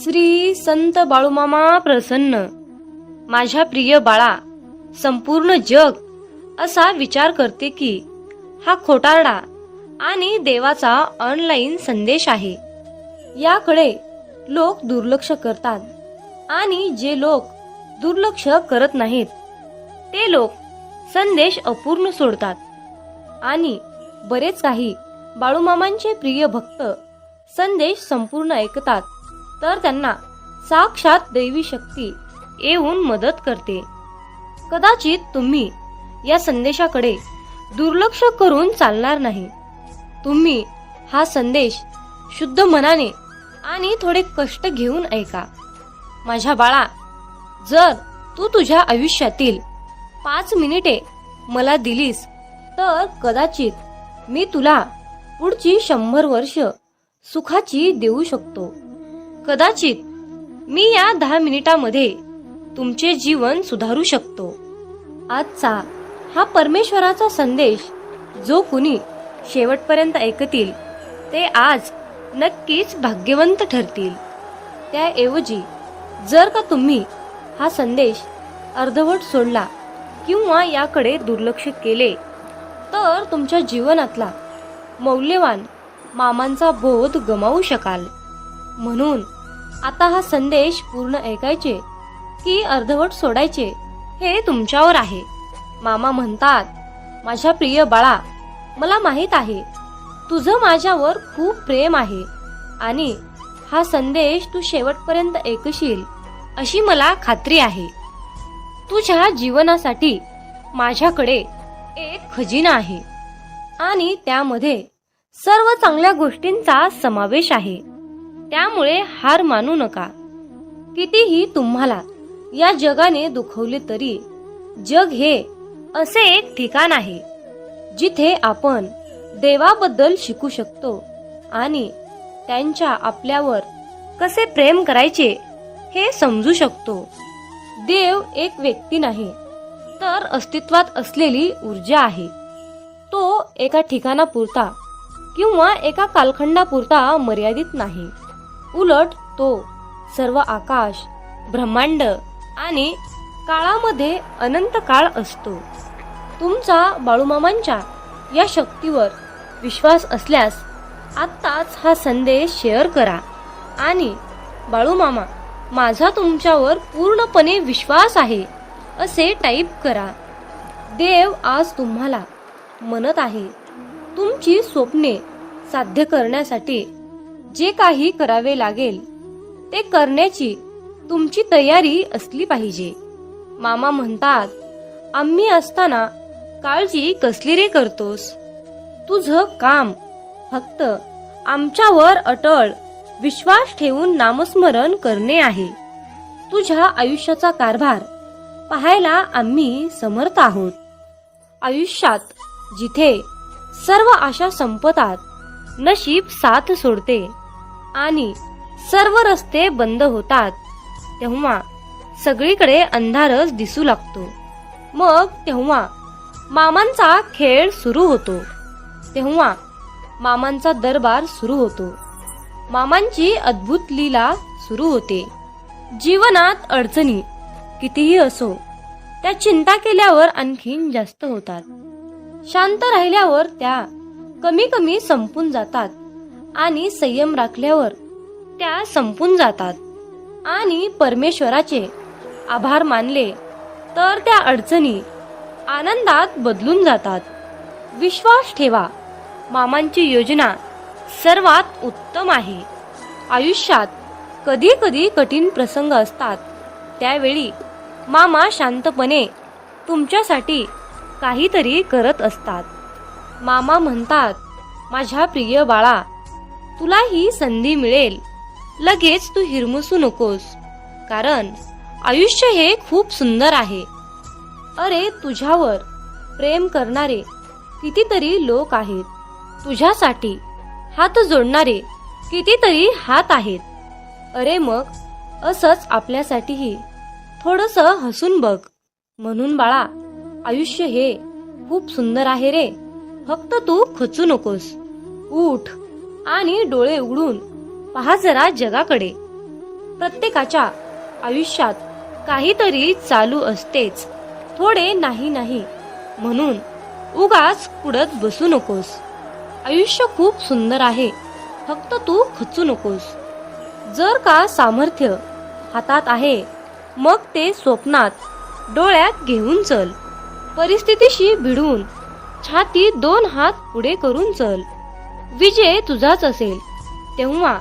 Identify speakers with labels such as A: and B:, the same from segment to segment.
A: श्री संत बाळूमामा प्रसन्न. माझ्या प्रिय बाळा, संपूर्ण जग असा विचार करते की हा खोटारडा आणि देवाचा ऑनलाईन संदेश आहे. याकडे लोक दुर्लक्ष करतात आणि जे लोक दुर्लक्ष करत नाहीत ते लोक संदेश अपूर्ण सोडतात. आणि बरेच काही बाळूमामांचे प्रिय भक्त संदेश संपूर्ण ऐकतात तर त्यांना साक्षात दैवी शक्ती येऊन मदत करते. कदाचित तुम्ही या संदेशाकडे दुर्लक्ष करून चालणार नाही. तुम्ही हा संदेश शुद्ध मनाने आणि थोडे कष्ट घेऊन ऐका. माझ्या बाळा, जर तू तुझ्या आयुष्यातील 5 मिनिटे मला दिलीस तर कदाचित मी तुला पुढची 100 वर्ष सुखाची देऊ शकतो. कदाचित मी या 10 मिनिटांमध्ये तुमचे जीवन सुधारू शकतो. आजचा हा परमेश्वराचा संदेश जो कुणी शेवटपर्यंत ऐकतील ते आज नक्कीच भाग्यवंत ठरतील. त्याऐवजी जर का तुम्ही हा संदेश अर्धवट सोडला किंवा याकडे दुर्लक्ष केले तर तुमच्या जीवनातला मौल्यवान मामांचा बोध गमावू शकाल. म्हणून आता हा संदेश पूर्ण ऐकायचे की अर्धवट सोडायचे हे तुमच्यावर आहे. मामा म्हणतात, माझ्या प्रिय बाळा, मला माहित आहे तुझं माझ्यावर खूप प्रेम आहे आणि हा संदेश तू शेवटपर्यंत ऐकशील अशी मला खात्री आहे. तुझ्या जीवनासाठी माझ्याकडे एक खजिना आहे आणि त्यामध्ये सर्व चांगल्या गोष्टींचा समावेश आहे. त्यामुळे हार मानू नका. कितीही तुम्हाला या जगाने दुखवले तरी जग हे असे एक ठिकाण आहे जिथे आपण देवाबद्दल शिकू शकतो आणि त्यांच्या आपल्यावर कसे प्रेम करायचे हे समजू शकतो. देव एक व्यक्ती नाही तर अस्तित्वात असलेली ऊर्जा आहे. तो एका ठिकाणापुरता किंवा एका कालखंडापुरता मर्यादित नाही. उलट तो सर्व आकाश, ब्रह्मांड आणि काळामध्ये अनंत काळ असतो. तुमचा बाळूमामांच्या या शक्तीवर विश्वास असल्यास आत्ताच हा संदेश शेअर करा आणि बाळूमामा, माझा तुमच्यावर पूर्णपणे विश्वास आहे असे टाईप करा. देव आज तुम्हाला म्हणत आहे, तुमची स्वप्ने साध्य करण्यासाठी जे काही करावे लागेल ते करण्याची तुमची तयारी असली पाहिजे. मामा म्हणतात, आम्ही असताना काळजी कसली रे करतोस? तुझं काम फक्त आमच्यावर अटळ विश्वास ठेवून नामस्मरण करणे आहे. तुझ्या आयुष्याचा कारभार पाहायला आम्ही समर्थ आहोत. आयुष्यात जिथे सर्व आशा संपतात, नशीब साथ सोडते आणि सर्व रस्ते बंद होतात, तेव्हा सगळीकडे अंधारच दिसू लागतो. मग तेव्हा मामांचा खेळ सुरू होतो. तेव्हा मामांचा दरबार सुरू होतो. मामांची अद्भुत लीला सुरू होते. जीवनात अडचणी कितीही असो त्या चिंता केल्यावर आणखीन जास्त होतात. शांत राहिल्यावर त्या कमी कमी संपून जातात आणि संयम राखल्यावर त्या संपून जातात. आणि परमेश्वराचे आभार मानले तर त्या अडचणी आनंदात बदलून जातात. विश्वास ठेवा, मामांची योजना सर्वात उत्तम आहे. आयुष्यात कधी कधी कठीण प्रसंग असतात, त्यावेळी मामा शांतपणे तुमच्यासाठी काहीतरी करत असतात. मामा म्हणतात, माझ्या प्रिय बाळा, तुला ही संधी मिळेल. लगेच तू हिरमुसू नकोस, कारण आयुष्य हे खूप सुंदर आहे. अरे, तुझ्यावर प्रेम करणारे कितीतरी लोक आहेत. तुझ्यासाठी हात जोडणारे कितीतरी हात आहेत. अरे, मग असंच आपल्यासाठीही थोडंसं हसून बघ. म्हणून बाळा, आयुष्य हे खूप सुंदर आहे रे. फक्त तू खचू नकोस. उठ आणि डोळे उघडून पहा जरा जगाकडे. प्रत्येकाच्या आयुष्यात काहीतरी चालू असतेच. थोडे नाही नाही म्हणून उगाच कुडत बसू नकोस. आयुष्य खूप सुंदर आहे, फक्त तू खचू नकोस. जर का सामर्थ्य हातात आहे, मग ते स्वप्नात डोळ्यात घेऊन चल. परिस्थितीशी भिडून छाती 2 हात पुढे करून चल. विजय तुझाच असेल तेव्हा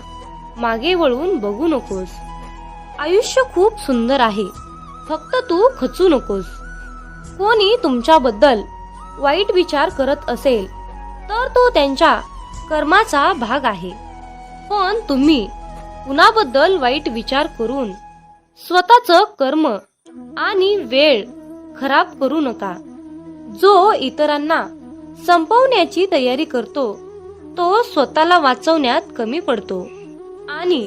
A: मागे वळून बघू नकोस. आयुष्य खूप सुंदर आहे, फक्त तू खचू नकोस. कोणी तुमच्याबद्दल वाईट विचार करत असेल तर तो त्यांच्या कर्माचा भाग आहे. पण तुम्ही कुणाबद्दल वाईट विचार करून स्वतःचं कर्म आणि वेळ खराब करू नका. जो इतरांना संपवण्याची तयारी करतो तो स्वतःला वाचवण्यात कमी पडतो, आणि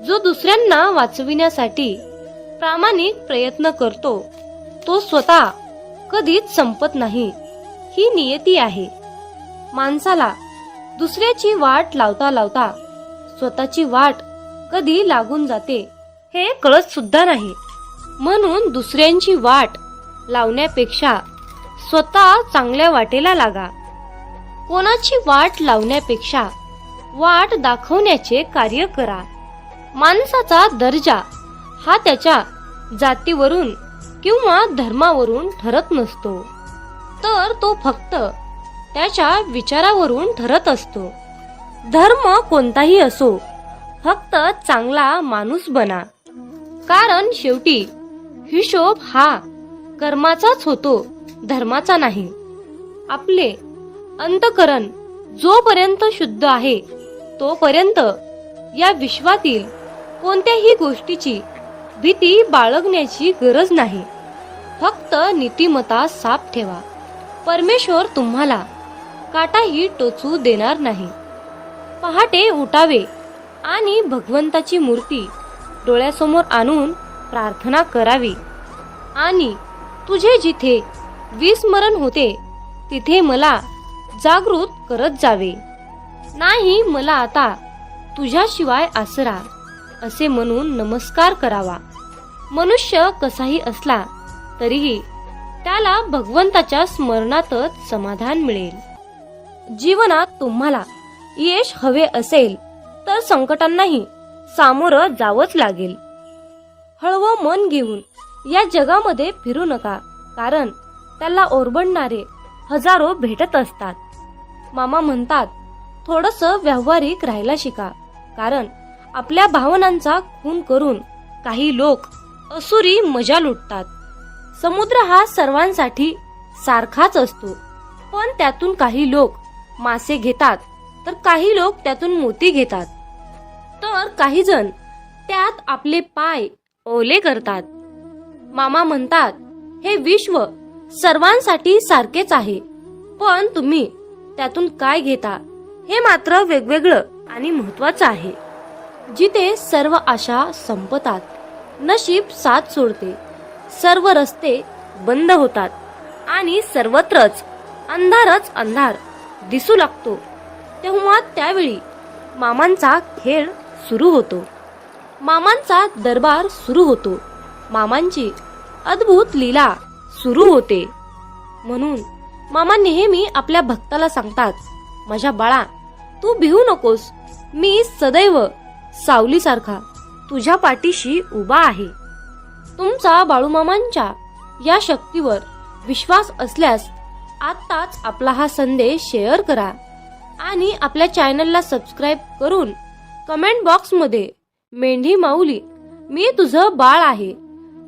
A: जो दुसऱ्यांना वाचविण्यासाठी प्रामाणिक प्रयत्न करतो तो स्वतः कधीच संपत नाही. ही नियती आहे. माणसाला दुसऱ्याची वाट लावता लावता स्वतःची वाट कधी लागून जाते हे कळत सुद्धा नाही. म्हणून दुसऱ्यांची वाट लावण्यापेक्षा स्वतः चांगल्या वाटेला लागा. कोणाची वाट लावण्यापेक्षा वाट दाखवण्याचे कार्य करा. माणसाचा दर्जा हा त्याच्या जातीवरून किंवा धर्मावरून ठरत नसतो, तर तो फक्त त्याच्या विचारावरून ठरत असतो. धर्म कोणताही असो, फक्त चांगला माणूस बना. कारण शेवटी हिशोब हा कर्माचाच होतो, धर्माचा नाही. आपले अंतःकरण जोपर्यंत शुद्ध आहे तोपर्यंत या विश्वातील कोणत्याही गोष्टीची भीती बाळगण्याची गरज नाही. फक्त नीतिमत्ता साफ ठेवा. परमेश्वर तुम्हाला काटाही टोचू देणार नाही. पहाटे उठावे आणि भगवंताची मूर्ती डोळ्यासमोर आणून प्रार्थना करावी, आणि तुझे जिथे विस्मरण होते तिथे मला जागृत करत जावे. नाही मला आता तुझ्याशिवाय आसरा असे म्हणून नमस्कार करावा. मनुष्य कसाही असला तरीही त्याला भगवंताच्या स्मरणातच समाधान मिळेल. जीवनात तुम्हाला यश हवे असेल तर संकटांनाही सामोरं जावंच लागेल. हळवं मन घेऊन या जगामध्ये फिरू नका, कारण त्याला ओरबडणारे हजारो भेटत असतात. मामा म्हणतात थोडंसं व्यावहारिक राहायला शिका, कारण आपल्या भावनांचा खून करून काही लोक असुरी मजा लुटतात. समुद्र हा सर्वांसाठी सारखाच असतो, पण त्यातून काही लोक मासे घेतात तर काही लोक त्यातून मोती घेतात, तर काही जण त्यात आपले पाय ओले करतात. मामा म्हणतात हे विश्व सर्वांसाठी सारखेच आहे, पण तुम्ही त्यातून काय घेता हे मात्र वेगवेगळं आणि महत्वाचं आहे. जिथे सर्व आशा संपतात, नशीब साथ सोडते, सर्व रस्ते बंद होतात आणि सर्वत्रच अंधारच अंधार दिसू लागतो, तेव्हा त्यावेळी मामांचा खेळ सुरू होतो. मामांचा दरबार सुरू होतो. मामांची अद्भुत लीला सुरू होते. म्हणून मामा नेहमी आपल्या भक्ताला सांगतात, माझ्या बाळा तू भिवू नकोस, मी सदैव सावलीसारखा तुझ्या पाठीशी उभा आहे. तुमचा बाळूमामांच्या या शक्तीवर विश्वास असल्यास आत्ताच आपला हा संदेश शेअर करा आणि आपल्या चॅनलला सबस्क्राईब करून कमेंट बॉक्समध्ये मेंढी माऊली मी तुझं बाळ आहे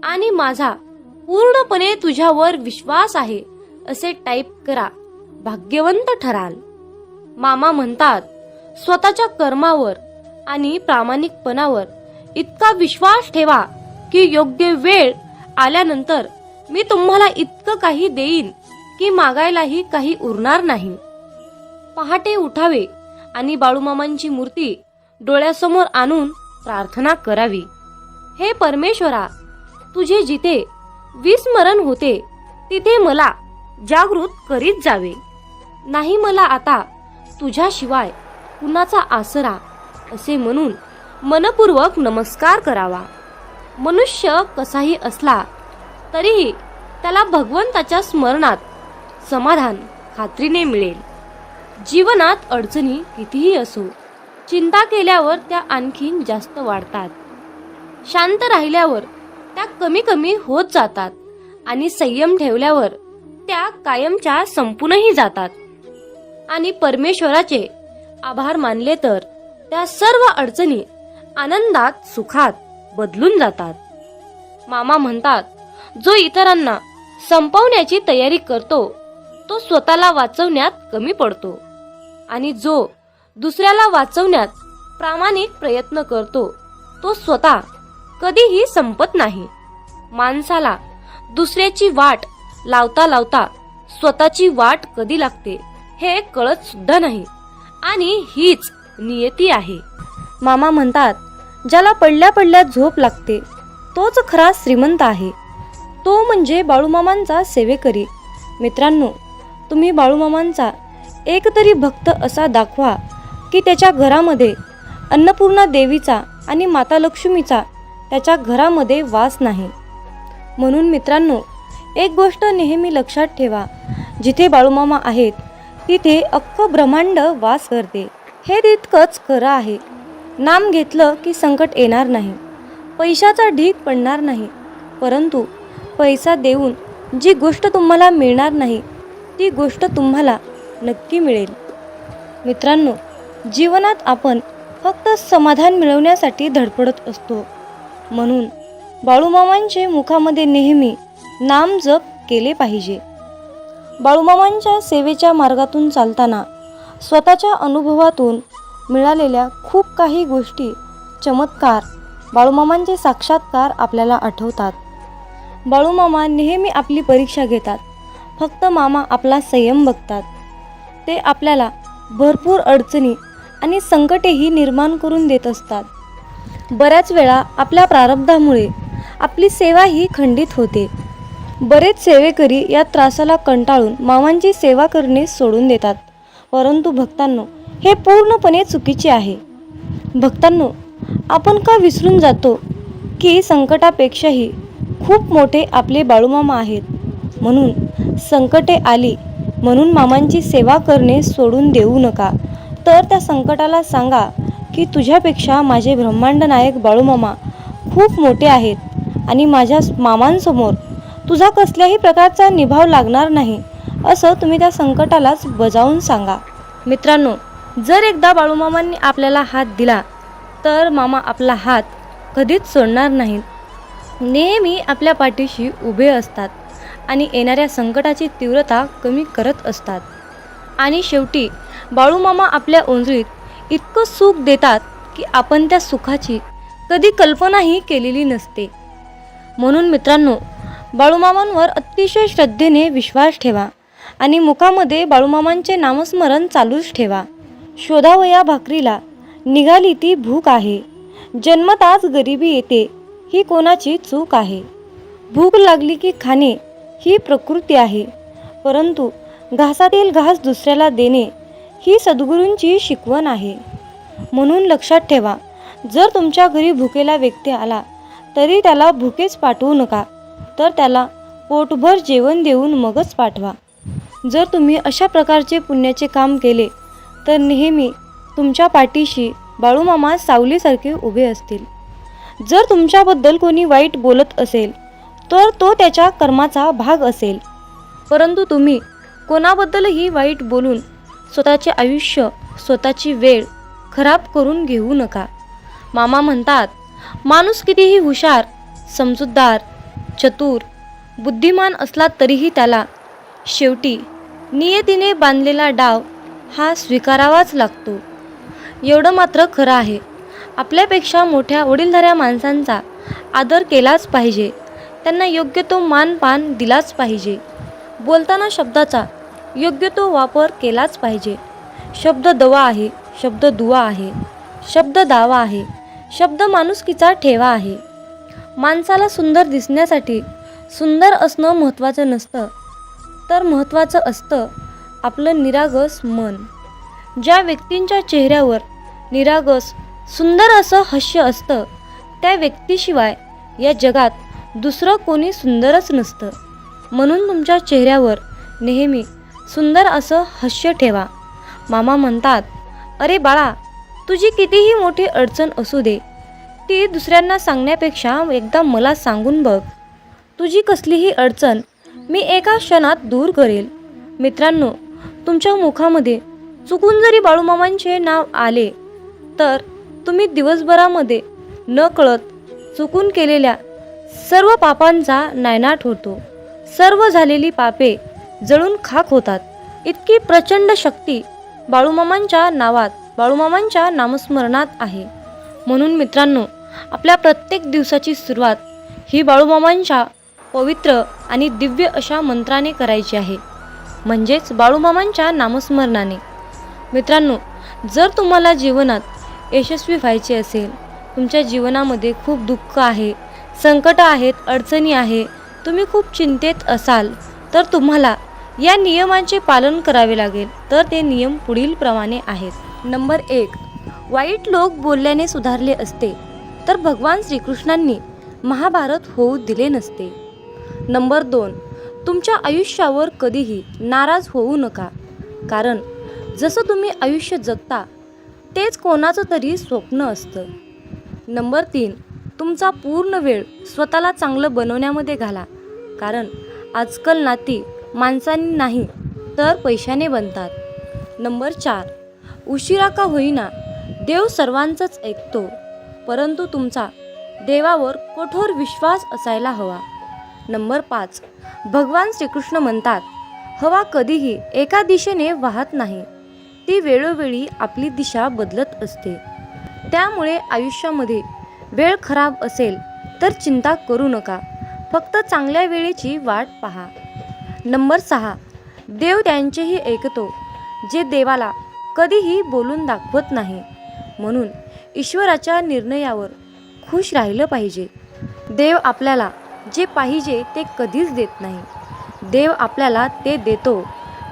A: आणि माझा पूर्णपणे तुझ्यावर विश्वास आहे असे टाईप करा. भाग्यवंत ठराल. मामा म्हणतात स्वतःच्या कर्मावर आणि प्रामाणिकपणावर इतका विश्वास ठेवा की योग्य वेळ आल्यानंतर मी तुम्हाला इतकं काही देईन की मागायलाही काही उरणार नाही. पहाटे उठावे आणि बाळूमामांची मूर्ती डोळ्यासमोर आणून प्रार्थना करावी. हे परमेश्वरा, तुझे जिथे विस्मरण होते तिथे मला जागृत करीत जावे. नाही मला आता तुझ्याशिवाय कुणाचा आसरा असे म्हणून मनपूर्वक नमस्कार करावा. मनुष्य कसाही असला तरीही त्याला भगवंताच्या स्मरणात समाधान खात्रीने मिळेल. जीवनात अडचणी कितीही असो, चिंता केल्यावर त्या आणखीन जास्त वाढतात. शांत राहिल्यावर त्या कमी कमी होत जातात आणि संयम ठेवल्यावर त्या कायमच्या संपूनही जातात. आणि परमेश्वराचे आभार मानले तर त्या सर्व अडचणी आनंदात सुखात बदलून जातात. मामा म्हणतात, जो इतरांना संपवण्याची तयारी करतो तो स्वतःला वाचवण्यात कमी पडतो आणि जो दुसऱ्याला वाचवण्यात प्रामाणिक प्रयत्न करतो तो स्वतः कधीही संपत नाही. माणसाला दुसऱ्याची वाट लावता लावता स्वतःची वाट कधी लागते हे कळत सुद्धा नाही आणि हीच नियती आहे. मामा म्हणतात, ज्याला पडल्या पडल्या झोप लागते तोच खरा श्रीमंत आहे. तो म्हणजे बाळूमामांचा सेवेकरी. मित्रांनो, तुम्ही बाळूमामांचा एक तरी भक्त असा दाखवा की त्याच्या घरामध्ये अन्नपूर्णा देवीचा आणि माता लक्ष्मीचा त्याच्या घरामध्ये वास नाही. म्हणून मित्रांनो, एक गोष्ट नेहमी लक्षात ठेवा, जिथे बाळूमामा आहेत तिथे अख्खं ब्रह्मांड वास करते. हे तितकंच खरं आहे. नाम घेतलं की संकट येणार नाही, पैशाचा ढीग पडणार नाही, परंतु पैसा देऊन जी गोष्ट तुम्हाला मिळणार नाही ती गोष्ट तुम्हाला नक्की मिळेल. मित्रांनो, जीवनात आपण फक्त समाधान मिळवण्यासाठी धडपडत असतो. म्हणून बाळूमामांचे मुखामध्ये नेहमी नाम जप केले पाहिजे. बाळूमामांच्या सेवेच्या मार्गातून चालताना स्वतःच्या अनुभवातून मिळालेल्या खूप काही गोष्टी, चमत्कार, बाळूमामांचे साक्षात्कार आपल्याला आठवतात. बाळूमामा नेहमी आपली परीक्षा घेतात. फक्त मामा आपला संयम बघतात. ते आपल्याला भरपूर अडचणी आणि संकटेही निर्माण करून देत असतात. बऱ्याच वेळा आपल्या प्रारब्धामुळे आपली सेवा ही खंडित होते. बरेच सेवेकरी या त्रासाला कंटाळून मामांची सेवा करणे सोडून देतात. परंतु भक्तांनो, हे पूर्णपणे चुकीचे आहे. भक्तांनो, आपण का विसरून जातो की संकटापेक्षाही खूप मोठे आपले बाळूमामा आहेत. म्हणून संकटे आली म्हणून मामांची सेवा करणे सोडून देऊ नका. तर त्या संकटाला सांगा की तुझ्यापेक्षा माझे ब्रह्मांड नायक बाळूमामा खूप मोठे आहेत आणि माझ्या मामांसमोर तुझा कसल्याही प्रकारचा निभाव लागणार नाही, असं तुम्ही त्या संकटालाच बजावून सांगा. मित्रांनो, जर एकदा बाळूमामांनी आपल्याला हात दिला तर मामा आपला हात कधीच सोडणार नाहीत. नेहमी आपल्या पाठीशी उभे असतात आणि येणाऱ्या संकटाची तीव्रता कमी करत असतात. आणि शेवटी बाळूमामा आपल्या ओंजळीत इतकं सुख देतात की आपण त्या सुखाची कधी कल्पनाही केलेली नसते. म्हणून मित्रांनो, बाळूमामांवर अतिशय श्रद्धेने विश्वास ठेवा आणि मुखामध्ये बाळूमामांचे नामस्मरण चालूच ठेवा. शोधावया भाकरीला निघाली ती भूक आहे, जन्मताच गरिबी येते ही कोणाची चूक आहे. भूक लागली की खाणे ही प्रकृती आहे, परंतु घासातील घास दुसऱ्याला देणे ही सद्गुरूंची शिकवण आहे. म्हणून लक्षात ठेवा, जर तुमच्या घरी भुकेला व्यक्ती आला तरी त्याला भुकेच पाठवू नका, तर त्याला पोटभर जेवण देऊन मगच पाठवा. जर तुम्ही अशा प्रकारचे पुण्याचे काम केले तर नेहमी तुमच्या पाठीशी बाळूमामा सावलीसारखे उभे असतील. जर तुमच्याबद्दल कोणी वाईट बोलत असेल तर तो त्याच्या कर्माचा भाग असेल, परंतु तुम्ही कोणाबद्दलही वाईट बोलून स्वतःचे आयुष्य, स्वतःची वेळ खराब करून घेऊ नका. मामा म्हणतात, माणूस कितीही हुशार, समजूतदार, चतुर, बुद्धिमान असला तरीही त्याला शेवटी नियतीने बांधलेला डाव हा स्वीकारावाच लागतो. एवढं मात्र खरं आहे, आपल्यापेक्षा मोठ्या वडीलधाऱ्या माणसांचा आदर केलाच पाहिजे. त्यांना योग्य तो मानपान दिलाच पाहिजे. बोलताना शब्दाचा योग्य तो वापर केलाच पाहिजे. शब्द दवा आहे, शब्द दुवा आहे, शब्द दावा आहे, शब्द माणुसकीचा ठेवा आहे. माणसाला सुंदर दिसण्यासाठी सुंदर असणं महत्त्वाचं नसतं, तर महत्त्वाचं असतं आपलं निरागस मन. ज्या व्यक्तींच्या चेहऱ्यावर निरागस सुंदर असं हास्य असतं त्या व्यक्तीशिवाय या जगात दुसरं कोणी सुंदरच नसतं. म्हणून तुमच्या चेहऱ्यावर नेहमी सुंदर असं हास्य ठेवा. मामा म्हणतात, अरे बाळा, तुझी कितीही मोठी अडचण असू दे, ती दुसऱ्यांना सांगण्यापेक्षा एकदा मला सांगून बघ. तुझी कसलीही अडचण मी एका क्षणात दूर करेल. मित्रांनो, तुमच्या मुखामध्ये चुकून जरी बाळूमामांचे नाव आले तर तुम्ही दिवसभरामध्ये नकळत चुकून केलेल्या सर्व पापांचा नायनाट होतो. सर्व झालेली पापे जळून खाक होतात. इतकी प्रचंड शक्ती बाळूमामांच्या नावात, बाळूमामांच्या नामस्मरणात आहे. म्हणून मित्रांनो, आपल्या प्रत्येक दिवसाची सुरुवात ही बाळूमामांच्या पवित्र आणि दिव्य अशा मंत्राने करायची आहे, म्हणजेच बाळूमामांच्या नामस्मरणाने. मित्रांनो, जर तुम्हाला जीवनात यशस्वी व्हायचे असेल, तुमच्या जीवनामध्ये खूप दुःख आहे, संकट आहेत, अडचणी आहे, तुम्ही खूप चिंतेत असाल, तर तुम्हाला या नियमांचे पालन करावे लागेल. तर ते नियम पुढील प्रमाणे आहेत. नंबर 1, वाईट लोक बोलल्याने सुधारले असते तर भगवान श्रीकृष्णांनी महाभारत होऊ दिले नसते. नंबर 2, तुमच्या आयुष्यावर कधीही नाराज होऊ नका, कारण जसं तुम्ही आयुष्य जगता तेच कोणाचं तरी स्वप्न असतं. नंबर 3, तुमचा पूर्ण वेळ स्वतःला चांगलं बनवण्यामध्ये घाला, कारण आजकाल नाती माणसांनी नाही तर पैशाने बनतात. नंबर 4, उशिरा का होईना देव सर्वांचंच ऐकतो, परंतु तुमचा देवावर कठोर विश्वास असायला हवा. नंबर 5, भगवान श्रीकृष्ण म्हणतात, हवा कधीही एका दिशेने वाहत नाही, ती वेळोवेळी आपली दिशा बदलत असते. त्यामुळे आयुष्यामध्ये वेळ खराब असेल तर चिंता करू नका, फक्त चांगल्या वेळेची वाट पहा. नंबर 6, देव त्यांचेही ऐकतो जे देवाला कधीही बोलून दाखवत नाही. म्हणून ईश्वराच्या निर्णयावर खुश राहिलं पाहिजे. देव आपल्याला जे पाहिजे ते कधीच देत नाही. देव आपल्याला ते देतो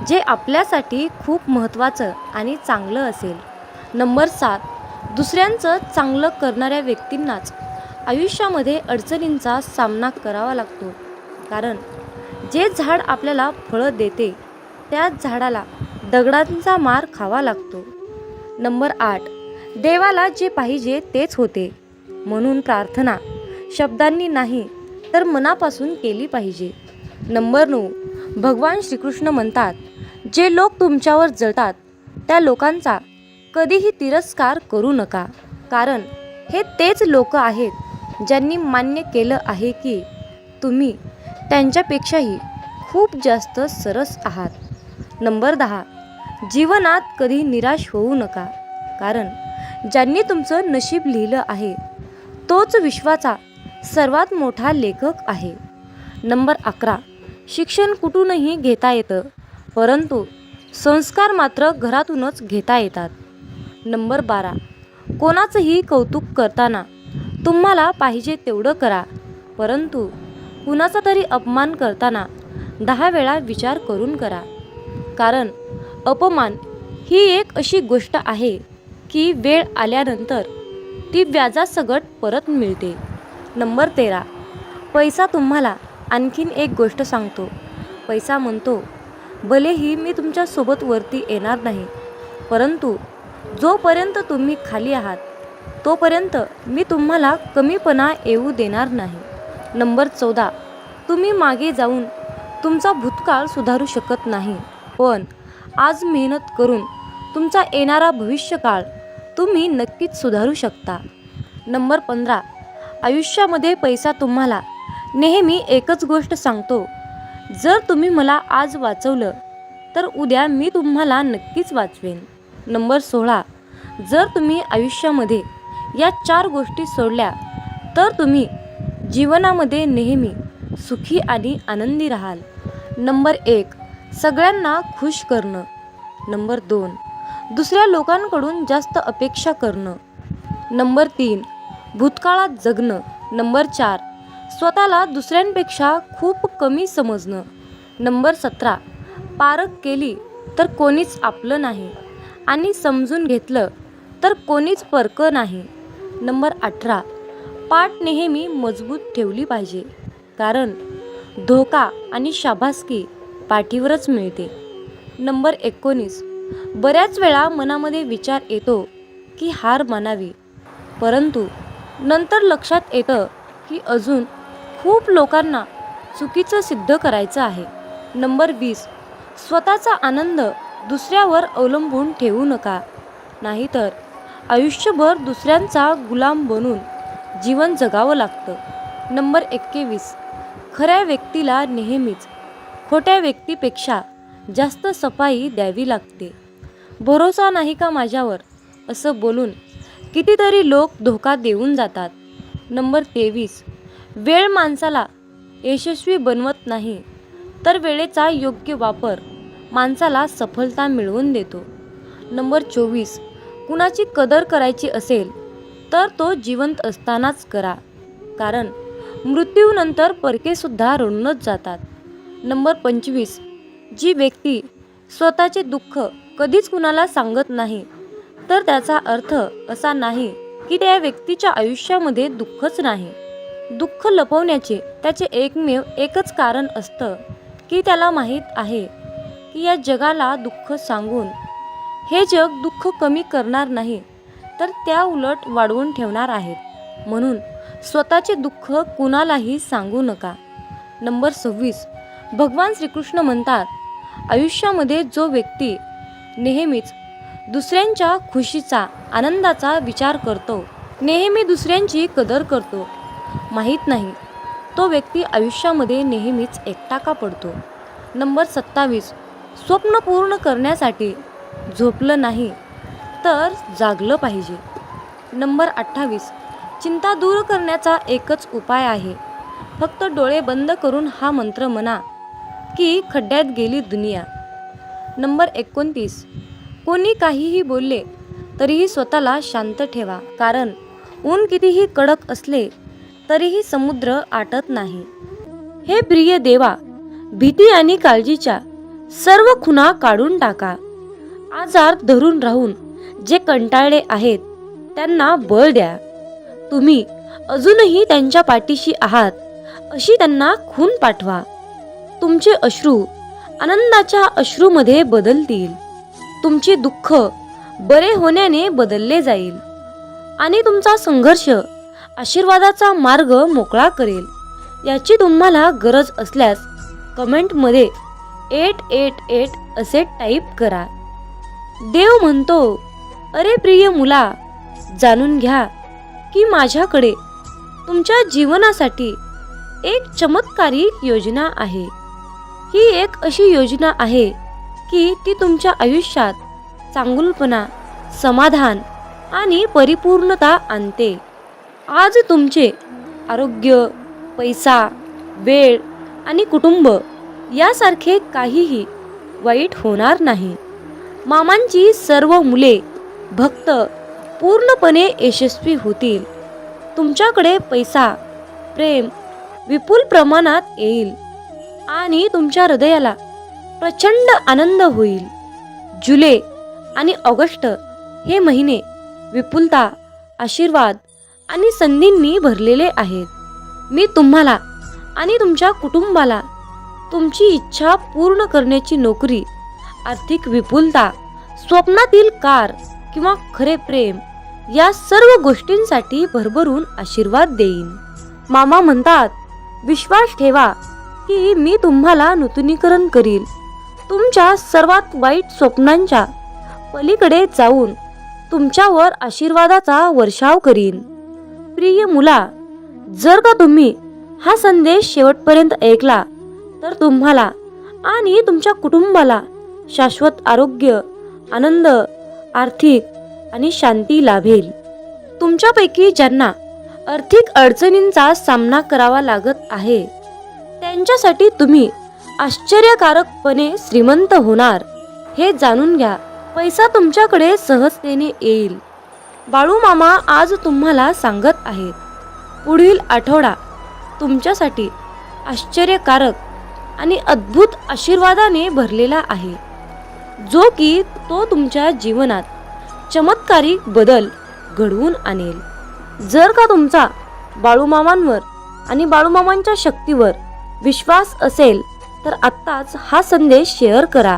A: जे आपल्यासाठी खूप महत्त्वाचं आणि चांगलं असेल. नंबर 7, दुसऱ्यांचं चांगलं करणाऱ्या व्यक्तींनाच आयुष्यामध्ये अडचणींचा सामना करावा लागतो, कारण जे झाड आपल्याला फळं देते त्याच झाडाला दगडांचा मार खावा लागतो. नंबर 8, देवाला जे पाहिजे तेच होते, म्हणून प्रार्थना शब्दांनी नाही तर मनापासून केली पाहिजे. नंबर 9, भगवान श्रीकृष्ण म्हणतात, जे लोक तुमच्यावर जळतात त्या लोकांचा कधीही तिरस्कार करू नका, कारण हे तेच लोक आहेत ज्यांनी मान्य केलं आहे की तुम्ही त्यांच्यापेक्षाही खूप जास्त सरस आहात. नंबर 10, जीवनात कधी निराश होऊ नका, कारण ज्यांनी तुमचं नशीब लिहिलं आहे तोच विश्वाचा सर्वात मोठा लेखक आहे. नंबर 11, शिक्षण कुठूनही घेता येतं, परंतु संस्कार मात्र घरातूनच घेता येतात. नंबर 12, कोणाचंही कौतुक करताना तुम्हाला पाहिजे तेवढं करा, परंतु कुणाचा तरी अपमान करताना 10 वेळा विचार करून करा, कारण अपमान ही एक अशी गोष्ट आहे की वेळ आल्यानंतर ती व्याजासकट परत मिळते. नंबर 13, पैसा तुम्हाला आणखीन एक गोष्ट सांगतो. पैसा म्हणतो, भलेही मी तुमच्यासोबत वरती येणार नाही, परंतु जोपर्यंत तुम्ही खाली आहात तोपर्यंत मी तुम्हाला कमीपणा येऊ देणार नाही. नंबर 14, तुम्ही मागे जाऊन तुमचा भूतकाळ सुधारू शकत नाही, पण आज मेहनत करून तुमचा येणारा भविष्यकाळ तुम्ही नक्कीच सुधारू शकता. नंबर 15, आयुष्यामध्ये पैसा तुम्हाला नेहमी एकच गोष्ट सांगतो, जर तुम्ही मला आज वाचवलं तर उद्या मी तुम्हाला नक्कीच वाचवेन. नंबर 16, जर तुम्ही आयुष्यामध्ये या 4 गोष्टी सोडल्या तर तुम्ही जीवनामध्ये नेहमी सुखी आणि आनंदी राहाल. नंबर 1, सगळ्यांना खुश करणं. नंबर 2, दुसऱ्या लोकांकडून जास्त अपेक्षा करणं. नंबर 3, भूतकाळात जगणं. नंबर 4, स्वतःला दुसऱ्यांपेक्षा खूप कमी समजणं. नंबर 17, पारख केली तर कोणीच आपलं नाही आणि समजून घेतलं तर कोणीच परकं नाही. नंबर 18, पाठ नेहमी मजबूत ठेवली पाहिजे, कारण धोका आणि शाबासकी पाठीवरच मिळते. नंबर 19, बऱ्याच वेळा मनामध्ये विचार येतो की हार मानावी, परंतु नंतर लक्षात येतं की अजून खूप लोकांना चुकीचं सिद्ध करायचं आहे. नंबर 20, स्वतःचा आनंद दुसऱ्यावर अवलंबून ठेवू नका, नाहीतर आयुष्यभर दुसऱ्यांचा गुलाम बनून जीवन जगावं लागतं. नंबर 21, खऱ्या व्यक्तीला नेहमीच खोट्या व्यक्तीपेक्षा जास्त सफाई द्यावी लागते. भरोसा नाही का माझ्यावर असं बोलून कितीतरी लोक धोका देऊन जातात. नंबर 23, वेळ माणसाला यशस्वी बनवत नाही, तर वेळेचा योग्य वापर माणसाला सफलता मिळवून देतो. नंबर 24, कुणाची कदर करायची असेल तर तो जिवंत असतानाच करा, कारण मृत्यूनंतर परकेसुद्धा रडूनच जातात. नंबर 25, जी व्यक्ती स्वतःचे दुःख कधीच कुणाला सांगत नाही, तर त्याचा अर्थ असा नाही की त्या व्यक्तीच्या आयुष्यामध्ये दुःखच नाही. दुःख लपवण्याचे त्याचे एकमेव एकच कारण असतं की त्याला माहीत आहे की या जगाला दुःख सांगून हे जग दुःख कमी करणार नाही, तर त्या उलट वाढवून ठेवणार आहेत. म्हणून स्वतःचे दुःख कुणालाही सांगू नका. नंबर 26, भगवान श्रीकृष्ण म्हणतात, आयुष्यामध्ये जो व्यक्ती नेहमीच दुसऱ्यांच्या खुशीचा, आनंदाचा विचार करतो, नेहमी दुसऱ्यांची कदर करतो, माहीत नाही तो व्यक्ती आयुष्यामध्ये नेहमीच एकटा का पडतो. नंबर 27, स्वप्न पूर्ण करण्यासाठी झोपलं नाही तर जागलं पाहिजे. नंबर 28, चिंता दूर करण्याचा एकच उपाय आहे, फक्त डोळे बंद करून हा मंत्र म्हणा की खड्ड्यात गेली दुनिया. नंबर 29, कोणी काहीही बोलले तरीही स्वतःला शांत ठेवा, कारण ऊन कितीही कडक असले तरीही समुद्र आटत नाही. हे प्रिय देवा, भीती आणि काळजीच्या सर्व खुणा काढून टाका. आजार धरून राहून जे कंटाळले आहेत त्यांना बळ द्या. तुम्ही अजूनही त्यांच्या पाठीशी आहात अशी त्यांना खून पाठवा. तुमचे अश्रू आनंदाच्या अश्रूमध्ये बदलतील. तुमचे दुःख बरे होण्याने बदलले जाईल आणि तुमचा संघर्ष आशीर्वादाचा मार्ग मोकळा करेल. याची तुम्हाला गरज असल्यास कमेंटमध्ये 888 असे टाईप करा. देव म्हणतो, अरे प्रिय मुला, जाणून घ्या की माझ्याकडे तुमच्या जीवनासाठी एक चमत्कारिक योजना आहे. ही एक अशी योजना आहे की ती तुमच्या आयुष्यात चांगुलपणा, समाधान आणि परिपूर्णता आणते. आज तुमचे आरोग्य, पैसा, वेळ आणि कुटुंब यासारखे काहीही वाईट होणार नाही. मामांची सर्व मुले भक्त पूर्णपणे यशस्वी होतील. तुमच्याकडे पैसा, प्रेम विपुल प्रमाणात येईल आणि तुमच्या हृदयाला प्रचंड आनंद होईल. जुलै आणि ऑगस्ट हे महिने विपुलता, आशीर्वाद आणि संधींनी भरलेले आहेत. मी तुम्हाला आणि तुमच्या कुटुंबाला तुमची इच्छा पूर्ण करण्याची नोकरी, आर्थिक विपुलता, स्वप्नातील कार किंवा खरे प्रेम या सर्व गोष्टींसाठी भरभरून आशीर्वाद देईन. मामा म्हणतात, विश्वास ठेवा की मी तुम्हाला नूतनीकरण करील. तुमच्या सर्वात वाईट स्वप्नांच्या पलीकडे जाऊन तुमच्यावर आशीर्वादाचा वर्षाव करीन. प्रिय मुला, जर का तुम्ही हा संदेश शेवटपर्यंत ऐकला तर तुम्हाला आणि तुमच्या कुटुंबाला शाश्वत आरोग्य, आनंद, आर्थिक आणि शांती लाभेल. तुमच्यापैकी ज्यांना आर्थिक अडचणींचा सामना करावा लागत आहे त्यांच्यासाठी तुम्ही आश्चर्यकारकपणे श्रीमंत होणार हे जाणून घ्या. पैसा तुमच्याकडे सहजतेने येईल. बाळू मामा आज तुम्हाला सांगत आहेत, पुढील आठवडा तुमच्यासाठी आश्चर्यकारक आणि अद्भुत आशीर्वादाने भरलेला आहे, जो की तो तुमच्या जीवनात चमत्कारिक बदल घडवून आणेल। जर का तुमचा बाळूमामांवर आणि बाळूमामांच्या शक्तीवर विश्वास असेल तर आत्ताच हा संदेश शेअर करा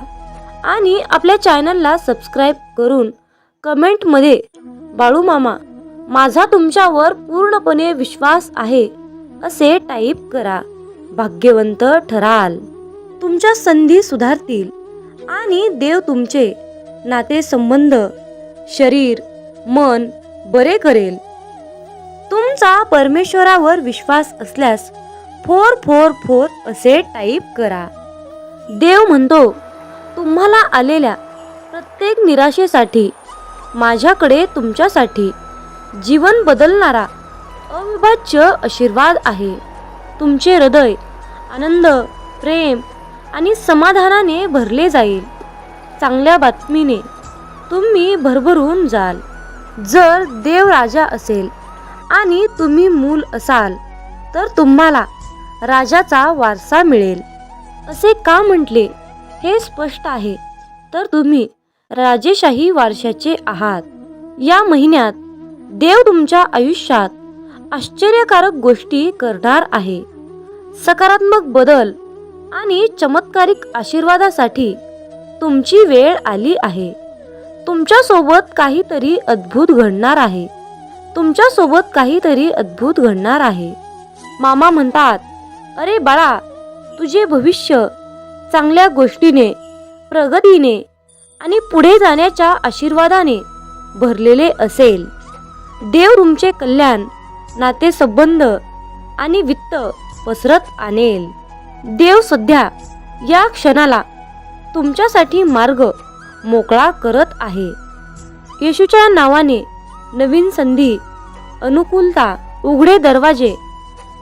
A: आणि आपल्या चॅनलला सबस्क्राईब करून कमेंटमध्ये बाळूमामा माझा तुमच्यावर पूर्णपणे विश्वास आहे असे टाईप करा। भाग्यवंत ठराल, तुमच्या संधी सुधारतील आणि देव तुमचे नातेसंबंध, शरीर, मन बरे करेल। तुमचा परमेश्वरावर विश्वास असल्यास 444 असे टाईप करा। देव म्हणतो, तुम्हाला आलेल्या प्रत्येक निराशेसाठी माझ्याकडे तुमच्यासाठी जीवन बदलणारा अविभाज्य आशीर्वाद आहे। तुमचे हृदय आनंद, प्रेम आणि समाधानाने भरले जाईल। चांगल्या बातमीने तुम्ही भरभरून जाल। जर देव राजा असेल आणि तुम्ही मूल असाल तर तुम्हाला राजाचा वारसा मिळेल। असे का म्हटले हे स्पष्ट आहे, तर तुम्ही राजेशाही वारशाचे आहात। या महिन्यात देव तुमच्या आयुष्यात आश्चर्यकारक गोष्टी करणार आहे। सकारात्मक बदल आणि चमत्कारिक आशीर्वादासाठी तुमची वेळ आली आहे। तुमच्या सोबत काहीतरी अद्भुत घडणार आहे। तुमच्या सोबत काहीतरी अद्भुत घडणार आहे। मामा म्हणतात, अरे बाळा, तुझे भविष्य चांगल्या गोष्टीने, प्रगतीने आणि पुढे जाण्याच्या आशीर्वादाने भरलेले असेल। देव तुमचे कल्याण, नातेसंबंध आणि वित्त पसरत आणेल। देव सध्या या क्षणाला तुमच्यासाठी मार्ग मोकळा करत आहे। येशूच्या नावाने नवीन संधी, अनुकूलता, उघडे दरवाजे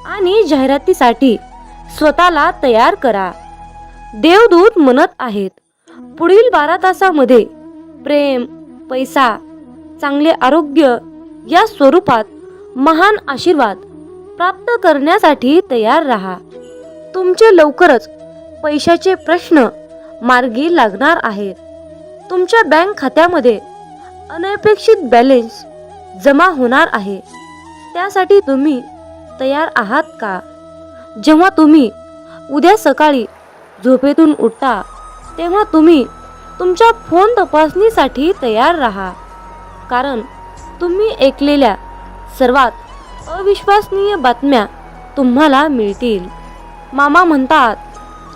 A: आणि जाहिरातीसाठी स्वतःला तयार करा। देवदूत म्हणत आहेत, पुढील 12 तासामध्ये प्रेम, पैसा, चांगले आरोग्य या स्वरूपात महान आशीर्वाद प्राप्त करण्यासाठी तयार राहा। तुमचे लवकरच पैशाचे प्रश्न मार्गी लागणार आहेत। तुमच्या बँक खात्यामध्ये अनपेक्षित बॅलन्स जमा होणार आहे। त्यासाठी तुम्ही तयार आहात का? जेव्हा तुम्ही उद्या सकाळी झोपेतून उठता तेव्हा तुम्ही तुमच्या फोन तपासणीसाठी तयार राहा, कारण तुम्ही ऐकलेल्या सर्वात अविश्वसनीय बातम्या तुम्हाला मिळतील। मामा म्हणतात,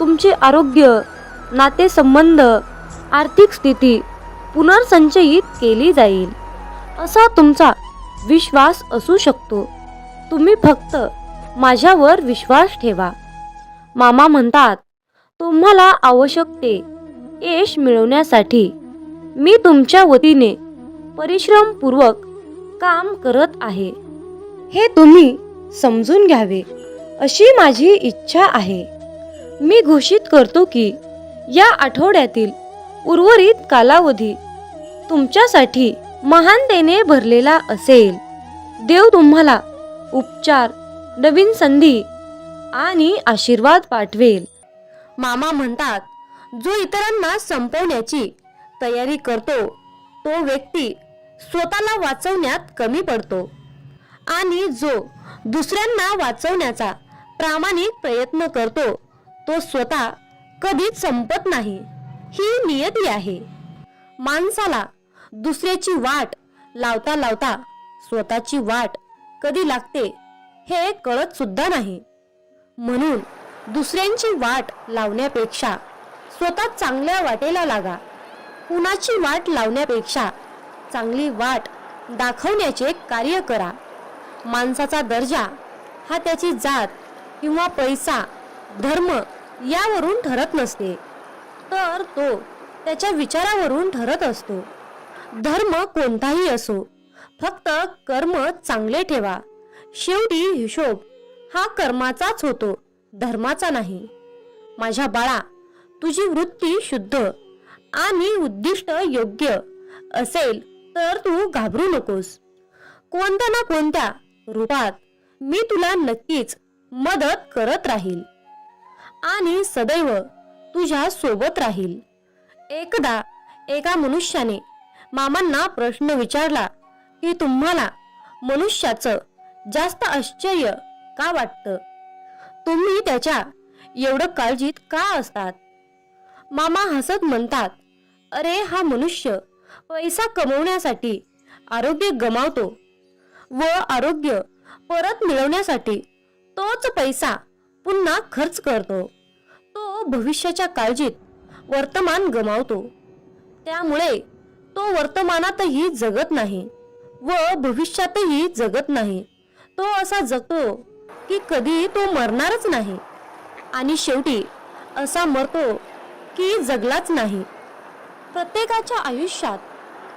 A: तुमचे आरोग्य, नातेसंबंध, आर्थिक स्थिती पुनर्संचयित केली जाईल असा तुमचा विश्वास असू शकतो। तुम्ही फक्त माझ्यावर विश्वास ठेवा। मामा म्हणतात, तुम्हाला आवश्यक ते यश मिळवण्यासाठी मी तुमच्या वतीने परिश्रमपूर्वक काम करत आहे। हे तुम्ही समजून घ्यावे अशी माझी इच्छा आहे। मी घोषित करतो की या आठवड्यातील उर्वरित कालावधी तुमच्यासाठी महानतेने भरलेला असेल। देव तुम्हाला उपचार, नवीन संधी आणि आशीर्वाद पाठवेल। मामा म्हणतात, जो इतरांना संपवण्याची तयारी करतो तो व्यक्ती स्वतःला वाचवण्यात कमी पडतो आणि जो दुसऱ्यांना वाचवण्याचा प्रामाणिक प्रयत्न करतो तो स्वतः कधीच संपत नाही। ही नियती आहे। माणसाला दुसऱ्याची वाट लावता लावता स्वतःची वाट कधी लागते हे कळत सुद्धा नाही। म्हणून दुसऱ्यांची वाट लावण्यापेक्षा स्वतः चांगल्या वाटेला लागा। कुणाची वाट लावण्यापेक्षा चांगली वाट दाखवण्याचे कार्य करा। माणसाचा दर्जा हा त्याची जात किंवा पैसा, धर्म यावरून ठरत नसते, तर तो त्याच्या विचारावरून ठरत असतो। धर्म कोणताही असो, फक्त कर्म चांगले ठेवा। शेवटी हिशोब हा कर्माचाच होतो, धर्माचा नाही। माझ्या बाळा, तुझी वृत्ती शुद्ध आणि उद्दिष्ट योग्य असेल तर तू घाबरू नकोस। कोणत्या ना कोणत्या रूपात मी तुला नक्कीच मदत करत राहील आणि सदैव तुझ्या सोबत राहील। एकदा एका मनुष्याने मामांना प्रश्न विचारला की तुम्हाला मनुष्याचं जास्त आश्चर्य का वाटतं? तुम्ही त्याच्या एवढं काळजीत का असतात? मामा हसत म्हणतात, अरे हा मनुष्य पैसा कमवण्यासाठी आरोग्य गमावतो व आरोग्य परत मिळवण्यासाठी तोच पैसा पुन्हा खर्च करतो. तो भविष्याच्या काळजीत वर्तमान गमावतो. त्यामुळे तो वर्तमानातही जगत नाही व भविष्यातही जगत नाही. तो असा जगतो की कधी तो मरणारच नाही आणि शेवटी असा मरतो की जगलाच नाही. प्रत्येकाच्या आयुष्यात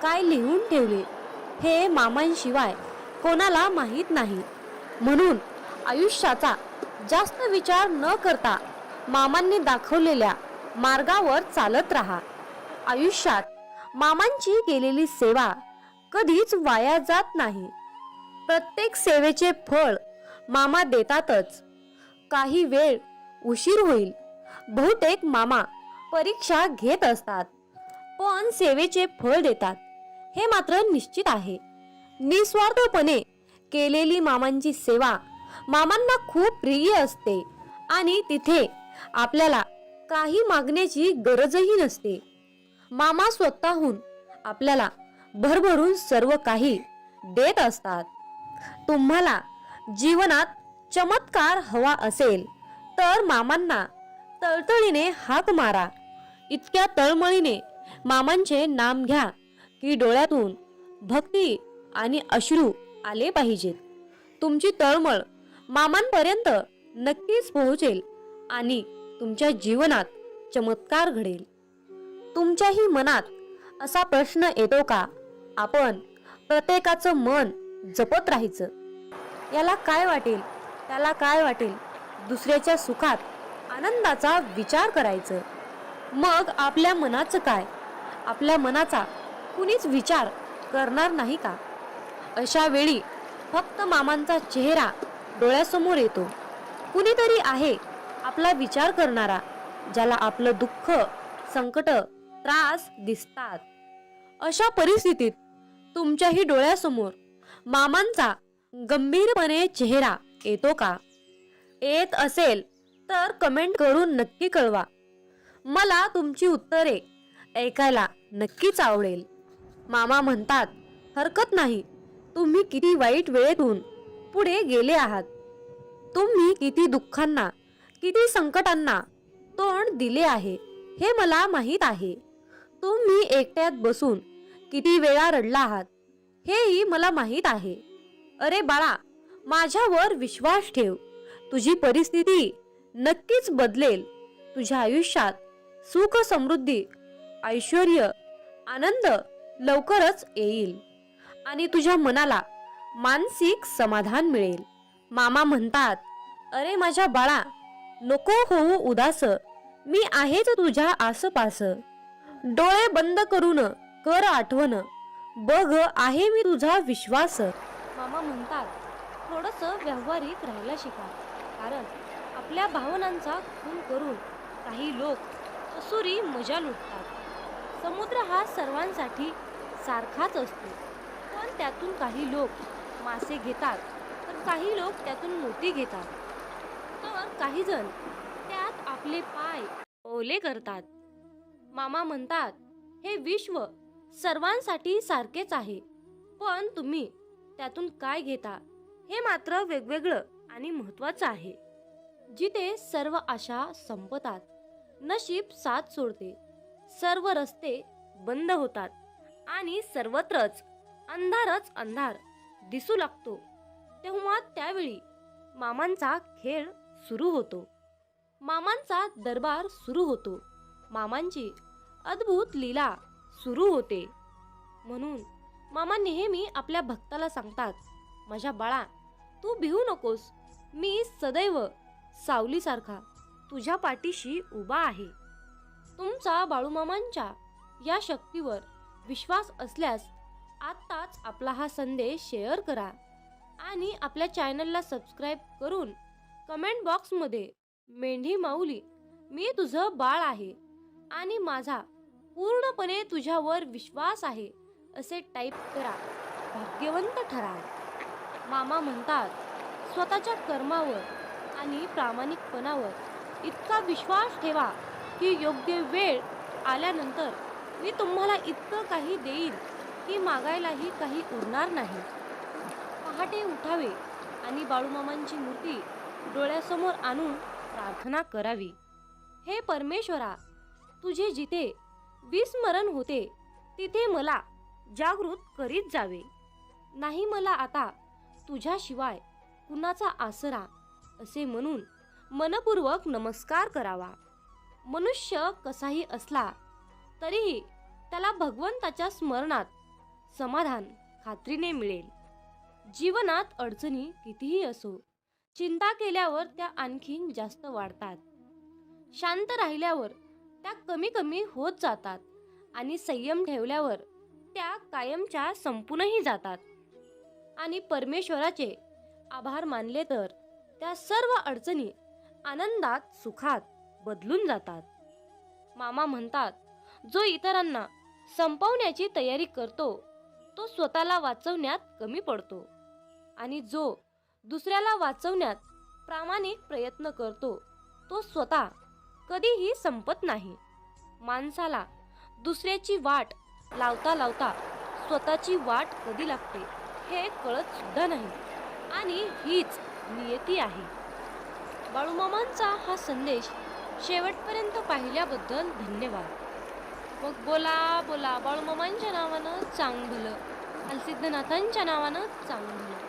A: काय लिहून ठेवले हे मामांशिवाय कोणाला माहीत नाही. म्हणून आयुष्याचा जास्त विचार न करता मामांनी दाखवलेल्या मार्गावर चालत राहा. आयुष्यात मामांची केलेली सेवा कधीच वाया जात नाही. प्रत्येक सेवेचे फळ मामा देतातच. काही वेळ उशीर होईल, बहुतेक मामा परीक्षा घेत असतात, पण सेवेचे फळ देतात हे मात्र निश्चित आहे. निस्वार्थपणे केलेली मामांची सेवा मामांना खूप प्रिय असते आणि तिथे आपल्याला काही मागण्याची गरजही नसते. मामा स्वतःहून आपल्याला भरभरून सर्व काही देत असतात. तुम्हाला जीवनात चमत्कार हवा असेल तर मामांना तळतळीने हाक मारा. इतक्या तळमळीने मामांचे नाम घ्या की डोळ्यातून भक्ती आणि अश्रू आले पाहिजेत. तुमची तळमळ मामांपर्यंत नक्कीच पोहोचेल आणि तुमच्या जीवनात चमत्कार घडेल. तुमच्याही मनात असा प्रश्न येतो का, आपण प्रत्येकाचं मन जपत राहायचं? याला काय वाटेल, त्याला काय वाटेल, दुसऱ्याच्या सुखात आनंदाचा विचार करायचं. मग आपल्या मनाचं काय? आपल्या मनाचा कुणीच विचार करणार नाही का? अशा वेळी फक्त मामांचा चेहरा डोळ्यासमोर येतो. कुणीतरी आहे आपला विचार करणारा, ज्याला आपलं दुःख, संकट, त्रास दिसतात. अशा परिस्थितीत तुमच्याही डोळ्यासमोर मामांचा गंभीरपणे चेहरा येतो का? येत असेल तर कमेंट करून नक्की कळवा. मला तुमची उत्तरे ऐकायला नक्कीच आवडेल. मामा म्हणतात, हरकत नाही, तुम्ही किती वाईट वेळेतून पुढे गेले आहात. तुम्ही किती दुःखांना, किती संकटांना तोंड दिले आहे हे मला माहीत आहे. तुम्ही एकट्यात बसून किती वेळा रडला आहात हेही मला माहीत आहे. अरे बाळा, माझ्यावर विश्वास ठेव. तुझी परिस्थिती नक्कीच बदलेल. तुझ्या आयुष्यात सुख, समृद्धी, ऐश्वर्य, आनंद लवकरच येईल आणि तुझ्या मनाला मानसिक समाधान मिळेल. मामा म्हणतात, अरे माझ्या बाळा, नको होऊ उदास, मी आहेच तुझ्या आसपास. डोळे बंद करून कर आठवण, बघ आहे मी तुझा विश्वास. मामा म्हणतात, थोडंसं व्यावहारिक राहायला शिका, कारण आपल्या भावनांचा खून करून काही लोक असुरी मजा लुटतात. समुद्र हा सर्वांसाठी सारखाच असतो, पण त्यातून काही लोक मासे घेतात तर काही लोक त्यातून मोती घेतात, तर काही जण त्यात आपले पाय ओले करतात. मामा म्हणतात, हे विश्व सर्वांसाठी सारखेच आहे, पण तुम्ही त्यातून काय घेता हे मात्र वेगवेगळं आणि महत्त्वाचं आहे. जिथे सर्व आशा संपतात, नशीब साथ सोडते, सर्व रस्ते बंद होतात आणि सर्वत्रच अंधारच अंधार दिसू लागतो, तेव्हा त्यावेळी मामांचा खेळ सुरू होतो. मामांचा दरबार सुरू होतो. मामांची अद्भुत लीला सुरू होते. म्हणून मामा नेहमी आपल्या भक्ताला सांगतात, माझ्या बाळा, तू भिवू नकोस, मी सदैव सावलीसारखा तुझ्या पाठीशी उभा आहे. तुमचा बाळूमामांच्या या शक्तीवर विश्वास असल्यास आत्ताच आपला हा संदेश शेअर करा आणि आपल्या चॅनलला सबस्क्राईब करून कमेंट बॉक्समध्ये मेंढी माऊली, मी तुझं बाळ आहे आणि माझा पूर्णपणे तुझ्यावर विश्वास आहे असे टाईप करा, भाग्यवंत ठराल. मामा म्हणतात, स्वतःच्या कर्मावर आणि प्रामाणिकपणावर इतका विश्वास ठेवा की योग्य वेळ आल्यानंतर मी तुम्हाला इतकं काही देईन की मागायलाही काही उरणार नाही. पहाटे उठावे आणि बाळूमामांची मूर्ती डोळ्यासमोर आणून प्रार्थना करावी. हे परमेश्वरा, तुझे जिथे विस्मरण होते तिथे मला जागृत करीत जावे. नाही मला आता तुझ्याशिवाय कुणाचा आसरा, असे म्हणून मनपूर्वक नमस्कार करावा. मनुष्य कसाही असला तरीही त्याला भगवंताच्या स्मरणात समाधान खात्रीने मिळेल. जीवनात अडचणी कितीही असो, चिंता केल्यावर त्या आणखीन जास्त वाढतात. शांत राहिल्यावर त्या कमी कमी होत जातात आणि संयम ठेवल्यावर त्या कायमच्या संपूनही जातात. आणि परमेश्वराचे आभार मानले तर त्या सर्व अडचणी आनंदात सुखात बदलून जातात. मामा म्हणतात, जो इतरांना संपवण्याची तयारी करतो तो स्वतःला वाचवण्यात कमी पडतो आणि जो दुसऱ्याला वाचवण्यात प्रामाणिक प्रयत्न करतो तो स्वतः कधीही संपत नाही. माणसाला दुसऱ्याची वाट लावता लावता स्वतःची वाट कधी लागते हे कळत सुद्धा नाही आणि हीच नियती आहे. बाळूमामांचा हा संदेश शेवटपर्यंत पाहिल्याबद्दल धन्यवाद. मग बोला बोला बाळूमामांच्या नावानं चांग भलं, हलसिद्धनाथांच्या नावानं चांग भलं.